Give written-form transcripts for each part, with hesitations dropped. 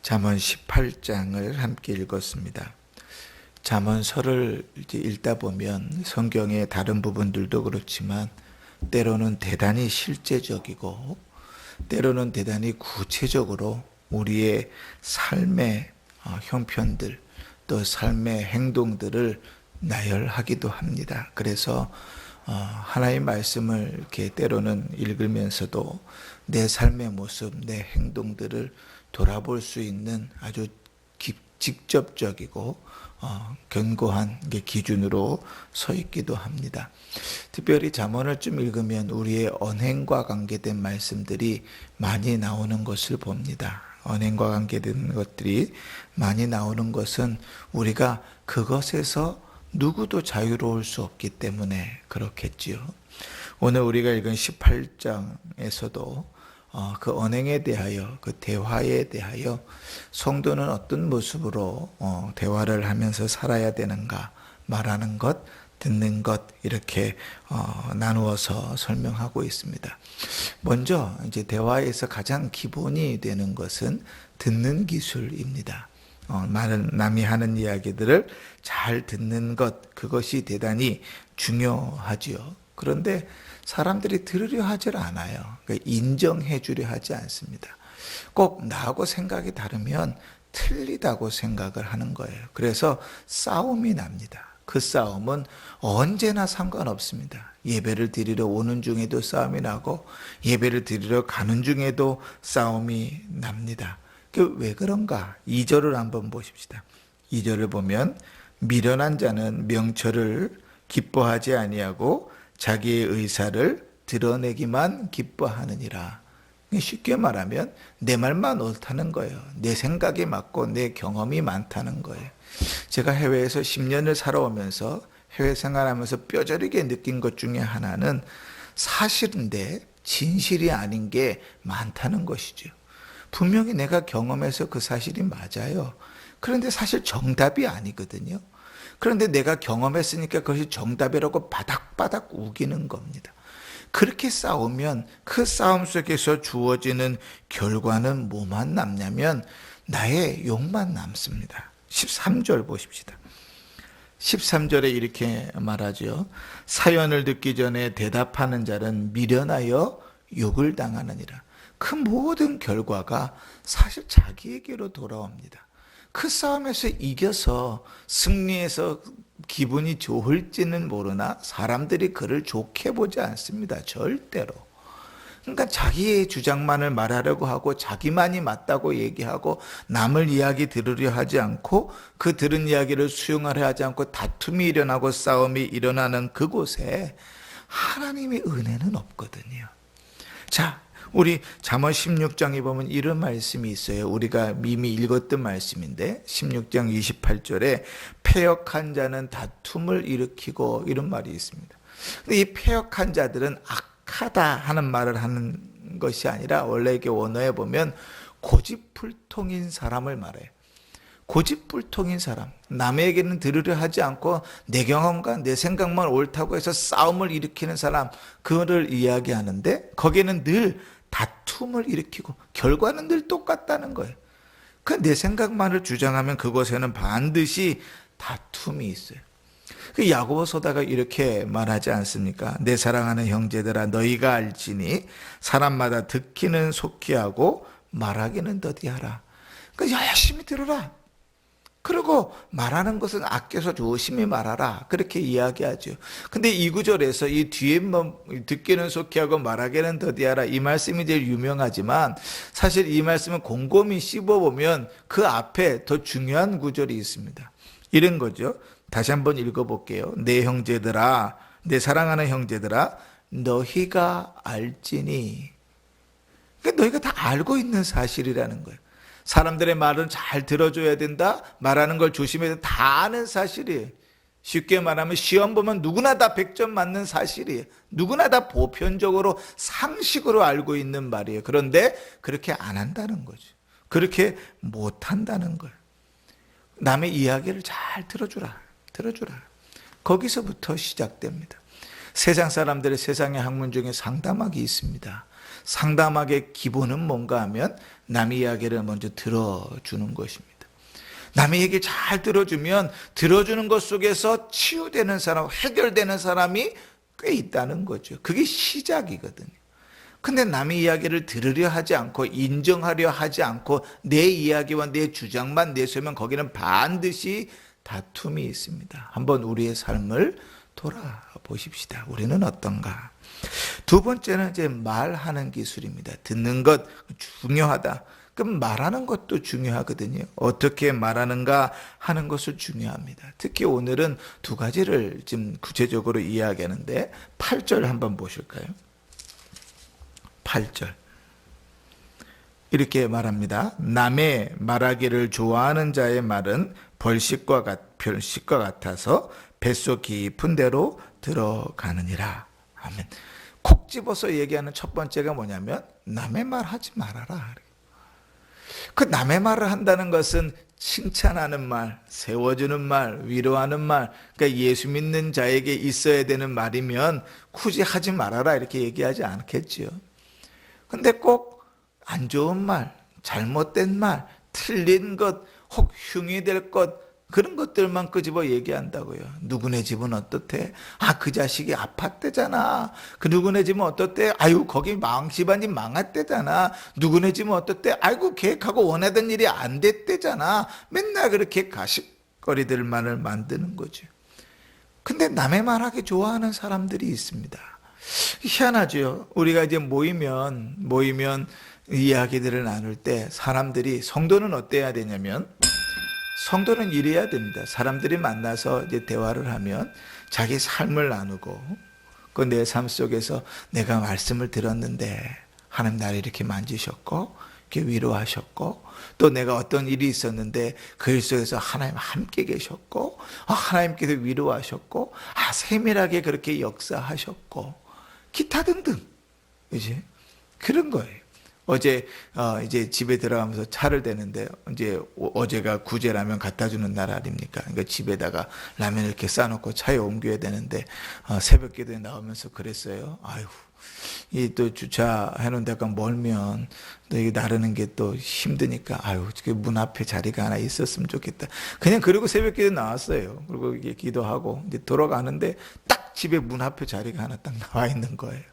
잠언 18장을 함께 읽었습니다. 잠언서를 읽다 보면 성경의 다른 부분들도 그렇지만 때로는 대단히 실제적이고 때로는 대단히 구체적으로 우리의 삶의 형편들 또 삶의 행동들을 나열하기도 합니다. 그래서 하나님의 말씀을 이렇게 때로는 읽으면서도 내 삶의 모습, 내 행동들을 돌아볼 수 있는 아주 직접적이고 견고한 기준으로 서 있기도 합니다. 특별히 잠언을 좀 읽으면 우리의 언행과 관계된 말씀들이 많이 나오는 것을 봅니다. 언행과 관계된 것들이 많이 나오는 것은 우리가 그것에서 누구도 자유로울 수 없기 때문에 그렇겠지요. 오늘 우리가 읽은 18장에서도 그 언행에 대하여, 그 대화에 대하여 성도는 어떤 모습으로 대화를 하면서 살아야 되는가 말하는 것, 듣는 것 이렇게 나누어서 설명하고 있습니다. 먼저 이제 대화에서 가장 기본이 되는 것은 듣는 기술입니다. 남이 하는 이야기들을 잘 듣는 것, 그것이 대단히 중요하지요. 그런데 사람들이 들으려 하질 않아요. 그러니까 인정해 주려 하지 않습니다. 꼭 나하고 생각이 다르면 틀리다고 생각을 하는 거예요. 그래서 싸움이 납니다. 그 싸움은 언제나 상관없습니다. 예배를 드리러 오는 중에도 싸움이 나고 예배를 드리러 가는 중에도 싸움이 납니다. 왜 그런가? 2절을 한번 보십시다. 2절을 보면 미련한 자는 명철을 기뻐하지 아니하고 자기의 의사를 드러내기만 기뻐하느니라. 쉽게 말하면 내 말만 옳다는 거예요. 내 생각이 맞고 내 경험이 많다는 거예요. 제가 해외에서 10년을 살아오면서 해외 생활하면서 뼈저리게 느낀 것 중에 하나는 사실인데 진실이 아닌 게 많다는 것이죠. 분명히 내가 경험해서 그 사실이 맞아요. 그런데 사실 정답이 아니거든요. 그런데 내가 경험했으니까 그것이 정답이라고 바닥바닥 우기는 겁니다. 그렇게 싸우면 그 싸움 속에서 주어지는 결과는 뭐만 남냐면 나의 욕만 남습니다. 13절 보십시다. 13절에 이렇게 말하죠. 사연을 듣기 전에 대답하는 자는 미련하여 욕을 당하느니라. 그 모든 결과가 사실 자기에게로 돌아옵니다. 그 싸움에서 이겨서 승리해서 기분이 좋을지는 모르나 사람들이 그를 좋게 보지 않습니다. 절대로. 그러니까 자기의 주장만을 말하려고 하고 자기만이 맞다고 얘기하고 남을 이야기 들으려 하지 않고 그 들은 이야기를 수용하려 하지 않고 다툼이 일어나고 싸움이 일어나는 그곳에 하나님의 은혜는 없거든요. 자, 우리 잠언 16장에 보면 이런 말씀이 있어요. 우리가 이미 읽었던 말씀인데 16장 28절에 패역한 자는 다툼을 일으키고 이런 말이 있습니다. 근데 이 패역한 자들은 악하다 하는 말을 하는 것이 아니라 원래 이게 원어에 보면 고집불통인 사람을 말해요. 고집불통인 사람, 남에게는 들으려 하지 않고 내 경험과 내 생각만 옳다고 해서 싸움을 일으키는 사람, 그거를 이야기하는데 거기에는 늘 다툼을 일으키고 결과는 늘 똑같다는 거예요. 그 내 생각만을 주장하면 그곳에는 반드시 다툼이 있어요. 그 야고보서다가 이렇게 말하지 않습니까? 내 사랑하는 형제들아 너희가 알지니 사람마다 듣기는 속히 하고 말하기는 더디하라. 그러니까 열심히 들어라. 그리고 말하는 것은 아껴서 조심히 말하라. 그렇게 이야기하죠. 근데 이 구절에서 이 뒤에 듣기는 속히 하고 말하기는 더디하라. 이 말씀이 제일 유명하지만 사실 이 말씀을 곰곰이 씹어보면 그 앞에 더 중요한 구절이 있습니다. 이런 거죠. 다시 한번 읽어볼게요. 내 형제들아, 내 사랑하는 형제들아, 너희가 알지니. 그러니까 너희가 다 알고 있는 사실이라는 거예요. 사람들의 말은 잘 들어줘야 된다. 말하는 걸 조심해야 된다. 다 아는 사실이에요. 쉽게 말하면 시험 보면 누구나 다 100점 맞는 사실이에요. 누구나 다 보편적으로 상식으로 알고 있는 말이에요. 그런데 그렇게 안 한다는 거죠. 그렇게 못 한다는 거예요. 남의 이야기를 잘 들어주라. 거기서부터 시작됩니다. 세상 사람들의 세상의 학문 중에 상담학이 있습니다. 상담학의 기본은 뭔가 하면 남의 이야기를 먼저 들어주는 것입니다. 남의 얘기 잘 들어주면 들어주는 것 속에서 치유되는 사람, 해결되는 사람이 꽤 있다는 거죠. 그게 시작이거든요. 근데 남의 이야기를 들으려 하지 않고 인정하려 하지 않고 내 이야기와 내 주장만 내세우면 거기는 반드시 다툼이 있습니다. 한번 우리의 삶을 돌아보십시다. 우리는 어떤가? 두 번째는 이제 말하는 기술입니다. 듣는 것 중요하다. 그럼 말하는 것도 중요하거든요. 어떻게 말하는가 하는 것을 중요합니다. 특히 오늘은 두 가지를 지금 구체적으로 이야기하는데 8절 한번 보실까요? 8절 이렇게 말합니다. 남의 말하기를 좋아하는 자의 말은 별식과 같아서 뱃속 깊은 데로 들어가느니라. 아멘. 콕 집어서 얘기하는 첫 번째가 뭐냐면 남의 말 하지 말아라. 그 남의 말을 한다는 것은 칭찬하는 말, 세워주는 말, 위로하는 말, 그러니까 예수 믿는 자에게 있어야 되는 말이면 굳이 하지 말아라 이렇게 얘기하지 않겠지요. 근데 꼭 안 좋은 말, 잘못된 말, 틀린 것, 혹 흉이 될 것, 그런 것들만 끄집어 얘기한다고요. 누구네 집은 어떻대? 아, 그 자식이 아팠대잖아. 그 누구네 집은 어떻대? 아유, 거기 집안이 망했대잖아. 누구네 집은 어떻대? 아이고, 계획하고 원하던 일이 안 됐대잖아. 맨날 그렇게 가십거리들만을 만드는 거죠. 근데 남의 말하기 좋아하는 사람들이 있습니다. 희한하죠. 우리가 이제 모이면 이야기들을 나눌 때 사람들이, 성도는 어때야 되냐면 성도는 이래야 됩니다. 사람들이 만나서 이제 대화를 하면 자기 삶을 나누고 그 내 삶 속에서 내가 말씀을 들었는데 하나님 나를 이렇게 만지셨고 이렇게 위로하셨고 또 내가 어떤 일이 있었는데 그 일 속에서 하나님 함께 계셨고 하나님께서 위로하셨고 세밀하게 그렇게 역사하셨고 기타 등등 이제 그런 거예요. 어제 이제 집에 들어가면서 차를 대는데 이제 어제가 구제 라면 갖다 주는 날 아닙니까? 그러니까 집에다가 라면 이렇게 싸놓고 차에 옮겨야 되는데 새벽기도에 나오면서 그랬어요. 아유, 이 또 주차해 놓은 데가 멀면 또 이게 나르는 게 또 힘드니까 아유, 문 앞에 자리가 하나 있었으면 좋겠다. 그냥 그리고 새벽기도 나왔어요. 그리고 이게 기도하고 이제 돌아가는데 딱 집에 문 앞에 자리가 하나 딱 나와 있는 거예요.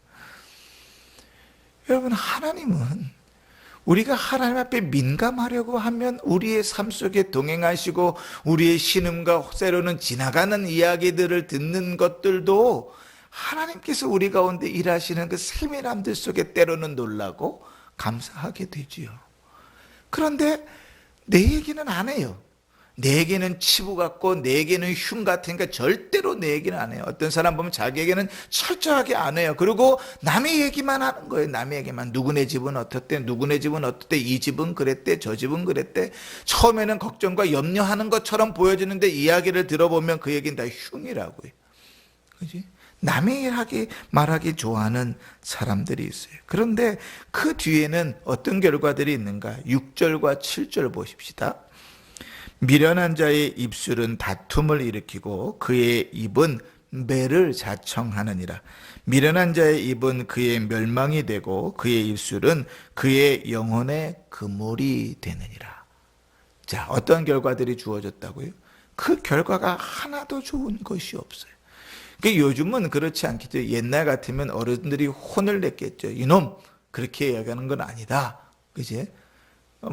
여러분, 하나님은 우리가 하나님 앞에 민감하려고 하면 우리의 삶 속에 동행하시고 우리의 신음과 때로는 지나가는 이야기들을 듣는 것들도 하나님께서 우리 가운데 일하시는 그 세밀함들 속에 때로는 놀라고 감사하게 되지요. 그런데 내 얘기는 안 해요. 내 얘기는 치부 같고 내 얘기는 흉 같으니까 절대로 내 얘기는 안 해요. 어떤 사람 보면 자기 얘기는 철저하게 안 해요. 그리고 남의 얘기만 하는 거예요. 남의 얘기만. 누구네 집은 어떻대, 누구네 집은 어떻대, 이 집은 그랬대, 저 집은 그랬대. 처음에는 걱정과 염려하는 것처럼 보여지는데 이야기를 들어보면 그 얘기는 다 흉이라고요. 그지? 남의 말하기 좋아하는 사람들이 있어요. 그런데 그 뒤에는 어떤 결과들이 있는가? 6절과 7절 보십시다. 미련한 자의 입술은 다툼을 일으키고 그의 입은 매를 자청하느니라. 미련한 자의 입은 그의 멸망이 되고 그의 입술은 그의 영혼의 그물이 되느니라. 자, 어떤 결과들이 주어졌다고요? 그 결과가 하나도 좋은 것이 없어요. 요즘은 그렇지 않겠죠. 옛날 같으면 어른들이 혼을 냈겠죠. 이놈, 그렇게 얘기하는 건 아니다. 그지?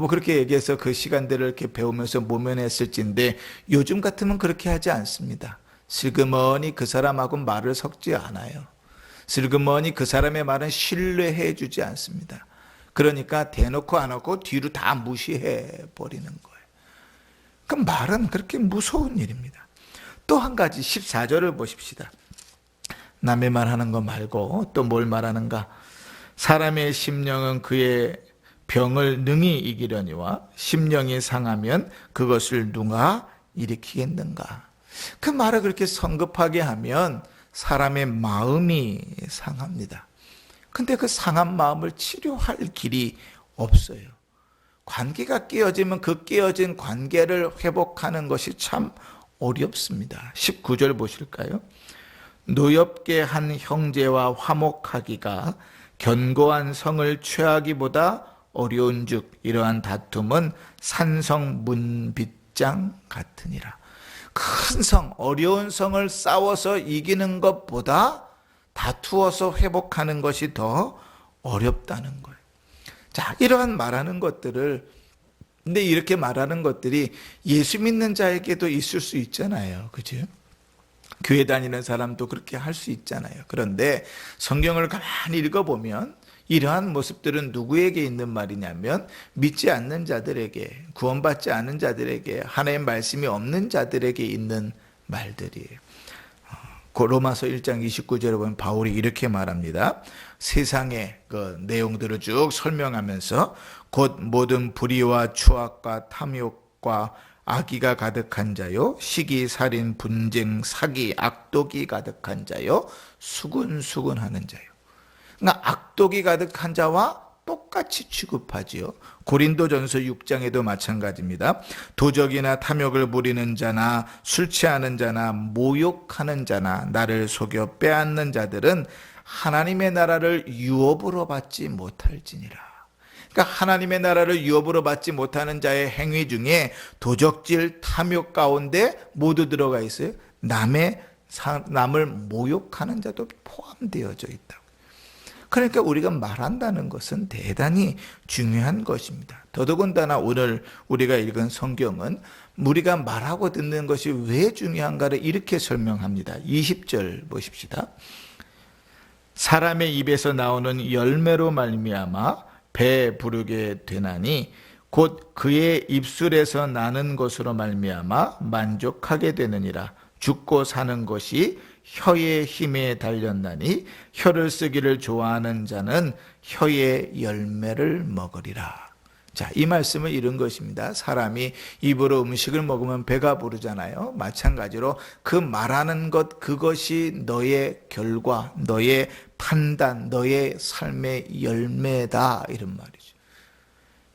그렇게 얘기해서 그 시간들을 이렇게 배우면서 모면했을진데 요즘 같으면 그렇게 하지 않습니다. 슬그머니 그 사람하고 말을 섞지 않아요. 슬그머니 그 사람의 말은 신뢰해 주지 않습니다. 그러니까 대놓고 안 하고 뒤로 다 무시해 버리는 거예요. 그 말은 그렇게 무서운 일입니다. 또 한 가지 14절을 보십시다. 남의 말하는 거 말고 또 뭘 말하는가? 사람의 심령은 그의 병을 능히 이기려니와 심령이 상하면 그것을 누가 일으키겠는가? 그 말을 그렇게 성급하게 하면 사람의 마음이 상합니다. 근데 그 상한 마음을 치료할 길이 없어요. 관계가 깨어지면 그 깨어진 관계를 회복하는 것이 참 어렵습니다. 19절 보실까요? 노엽게 한 형제와 화목하기가 견고한 성을 취하기보다 어려운즉 이러한 다툼은 산성 문빗장 같으니라. 큰 성, 어려운 성을 싸워서 이기는 것보다 다투어서 회복하는 것이 더 어렵다는 거예요. 자, 이러한 말하는 것들을, 근데 이렇게 말하는 것들이 예수 믿는 자에게도 있을 수 있잖아요. 그죠? 교회 다니는 사람도 그렇게 할 수 있잖아요. 그런데 성경을 가만히 읽어보면 이러한 모습들은 누구에게 있는 말이냐면 믿지 않는 자들에게, 구원받지 않은 자들에게, 하나님의 말씀이 없는 자들에게 있는 말들이에요. 로마서 1장 29절에 보면 바울이 이렇게 말합니다. 세상의 그 내용들을 쭉 설명하면서 곧 모든 불의와 추악과 탐욕과 악의가 가득한 자요, 시기, 살인, 분쟁, 사기, 악독이 가득한 자요, 수군수군하는 자요. 그러니까 악독이 가득한 자와 똑같이 취급하지요. 고린도전서 6장에도 마찬가지입니다. 도적이나 탐욕을 부리는 자나 술 취하는 자나 모욕하는 자나 나를 속여 빼앗는 자들은 하나님의 나라를 유업으로 받지 못할지니라. 그러니까 하나님의 나라를 유업으로 받지 못하는 자의 행위 중에 도적질, 탐욕 가운데 모두 들어가 있어요. 남을 모욕하는 자도 포함되어져 있다고. 그러니까 우리가 말한다는 것은 대단히 중요한 것입니다. 더더군다나 오늘 우리가 읽은 성경은 우리가 말하고 듣는 것이 왜 중요한가를 이렇게 설명합니다. 20절 보십시다. 사람의 입에서 나오는 열매로 말미암아 배 부르게 되나니 곧 그의 입술에서 나는 것으로 말미암아 만족하게 되느니라. 죽고 사는 것이 혀의 힘에 달렸나니 혀를 쓰기를 좋아하는 자는 혀의 열매를 먹으리라. 자, 이 말씀을 이룬 것입니다. 사람이 입으로 음식을 먹으면 배가 부르잖아요. 마찬가지로 그 말하는 것, 그것이 너의 결과, 너의 판단, 너의 삶의 열매다, 이런 말이죠.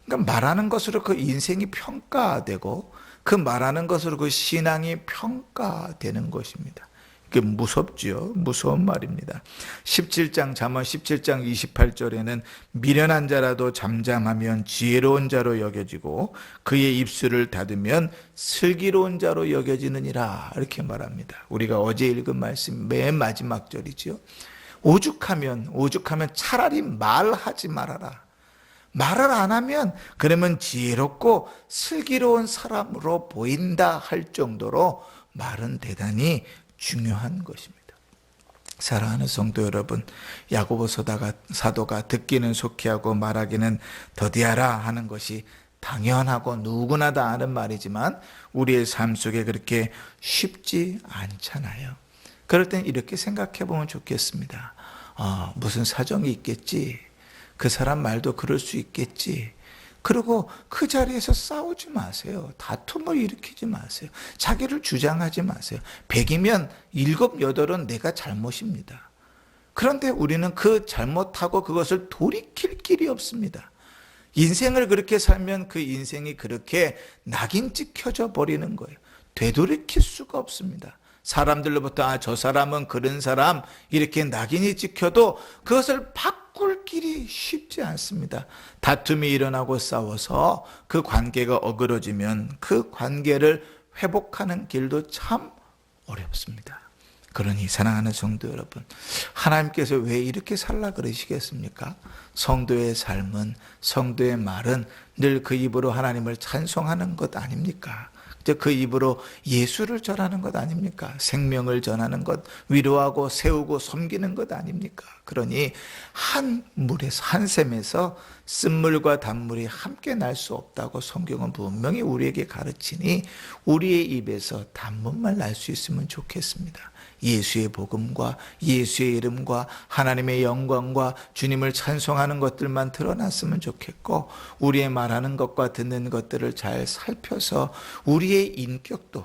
그러니까 말하는 것으로 그 인생이 평가되고 그 말하는 것으로 그 신앙이 평가되는 것입니다. 그게 무섭죠. 무서운 말입니다. 17장 잠언 17장 28절에는 미련한 자라도 잠잠하면 지혜로운 자로 여겨지고 그의 입술을 닫으면 슬기로운 자로 여겨지느니라, 이렇게 말합니다. 우리가 어제 읽은 말씀 맨 마지막 절이죠. 오죽하면 차라리 말하지 말아라. 말을 안 하면 그러면 지혜롭고 슬기로운 사람으로 보인다 할 정도로 말은 대단히 중요한 것입니다. 사랑하는 성도 여러분, 야고보 사도가 듣기는 속히 하고 말하기는 더디하라 하는 것이 당연하고 누구나 다 아는 말이지만 우리의 삶 속에 그렇게 쉽지 않잖아요. 그럴 땐 이렇게 생각해 보면 좋겠습니다. 무슨 사정이 있겠지. 그 사람 말도 그럴 수 있겠지. 그리고 그 자리에서 싸우지 마세요. 다툼을 일으키지 마세요. 자기를 주장하지 마세요. 100이면 7, 8은 내가 잘못입니다. 그런데 우리는 그 잘못하고 그것을 돌이킬 길이 없습니다. 인생을 그렇게 살면 그 인생이 그렇게 낙인 찍혀져 버리는 거예요. 되돌이킬 수가 없습니다. 사람들로부터 저 사람은 그런 사람 이렇게 낙인이 찍혀도 그것을 바꿀 길이 쉽지 않습니다. 다툼이 일어나고 싸워서 그 관계가 어그러지면 그 관계를 회복하는 길도 참 어렵습니다. 그러니 사랑하는 성도 여러분, 하나님께서 왜 이렇게 살라 그러시겠습니까? 성도의 삶은, 성도의 말은 늘 그 입으로 하나님을 찬송하는 것 아닙니까? 그 입으로 예수를 전하는 것 아닙니까? 생명을 전하는 것, 위로하고 세우고 섬기는 것 아닙니까? 그러니 한 물에서, 한 샘에서 쓴물과 단물이 함께 날 수 없다고 성경은 분명히 우리에게 가르치니 우리의 입에서 단물만 날 수 있으면 좋겠습니다. 예수의 복음과 예수의 이름과 하나님의 영광과 주님을 찬송하는 것들만 드러났으면 좋겠고, 우리의 말하는 것과 듣는 것들을 잘 살펴서 우리의 인격도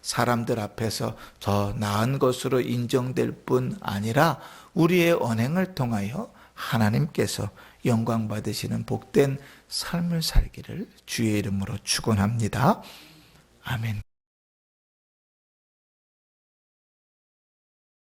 사람들 앞에서 더 나은 것으로 인정될 뿐 아니라 우리의 언행을 통하여 하나님께서 영광 받으시는 복된 삶을 살기를 주의 이름으로 축원합니다. 아멘.